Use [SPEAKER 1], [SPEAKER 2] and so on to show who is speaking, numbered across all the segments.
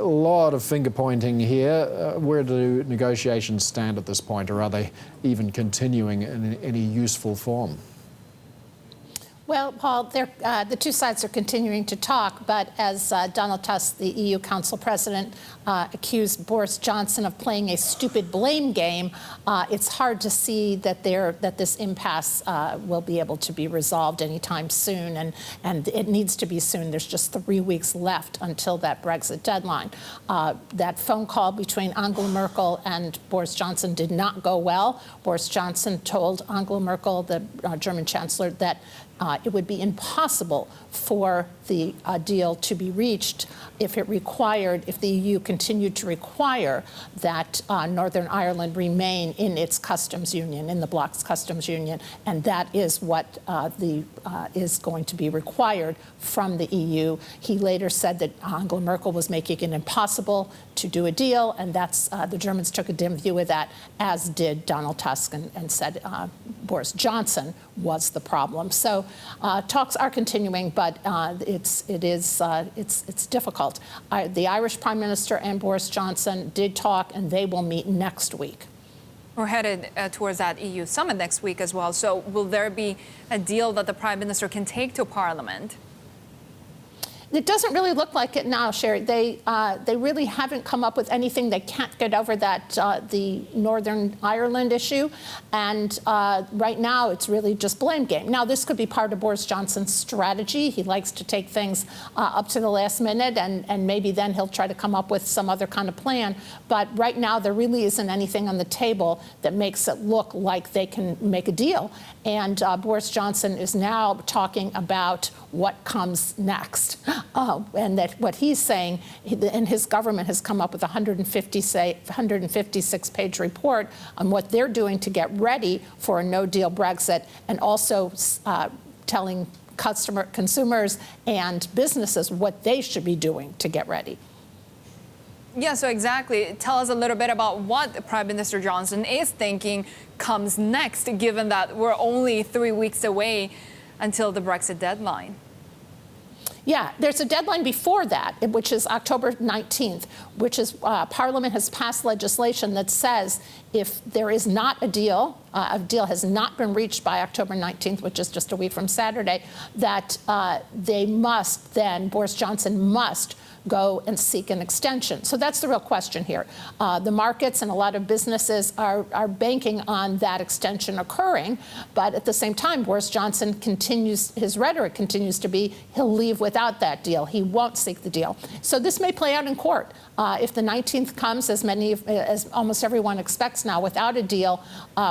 [SPEAKER 1] A lot of finger pointing here. Where do negotiations stand at this point, or are they even continuing in any useful form?
[SPEAKER 2] Well, Paul, the two sides are continuing to talk, but as Donald Tusk, the EU Council President, accused Boris Johnson of playing a stupid blame game, it's hard to see that this impasse will be able to be resolved anytime soon, and it needs to be soon. There's just 3 weeks left until that Brexit deadline. That phone call between Angela Merkel and Boris Johnson did not go well. Boris Johnson told Angela Merkel, the German Chancellor, that it would be impossible for the deal to be reached if the EU continued to require that Northern Ireland remain in its customs union, in the bloc's customs union, and that is what is going to be required from the EU. He later said that Angela Merkel was making it impossible to do a deal, and the Germans took a dim view of that, as did Donald Tusk, and said Boris Johnson was the problem. So talks are continuing, but it's difficult. The Irish Prime Minister and Boris Johnson did talk, and they will meet next week.
[SPEAKER 3] We're headed towards that EU summit next week as well. So will there be a deal that the Prime Minister can take to Parliament?
[SPEAKER 2] It doesn't really look like it now, Sherry. They really haven't come up with anything. They can't get over that the Northern Ireland issue, and right now it's really just blame game. Now this could be part of Boris Johnson's strategy. He likes to take things up to the last minute, and maybe then he'll try to come up with some other kind of plan. But right now there really isn't anything on the table that makes it look like they can make a deal. And Boris Johnson is now talking about what comes next. And that what he's saying, and his government has come up with a 156-page report on what they're doing to get ready for a no-deal Brexit, and also telling consumers and businesses what they should be doing to get ready.
[SPEAKER 3] Yeah, so exactly. Tell us a little bit about what Prime Minister Johnson is thinking comes next, given that we're only 3 weeks away until the Brexit deadline.
[SPEAKER 2] Yeah, there's a deadline before that, which is October 19th, which is Parliament has passed legislation that says if there is not a deal has not been reached by October 19th, which is just a week from Saturday, that Boris Johnson must go and seek an extension. So that's the real question here. The markets and a lot of businesses are banking on that extension occurring, but at the same time, Boris Johnson his rhetoric continues to be, he'll leave without that deal. He won't seek the deal. So this may play out in court. If the 19th comes, as almost everyone expects now, without a deal,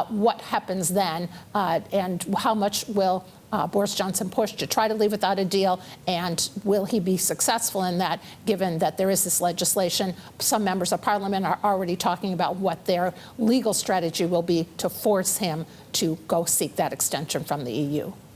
[SPEAKER 2] what happens then, and how much will Boris Johnson push to try to leave without a deal, and will he be successful in that, given that there is this legislation? Some members of Parliament are already talking about what their legal strategy will be to force him to go seek that extension from the EU.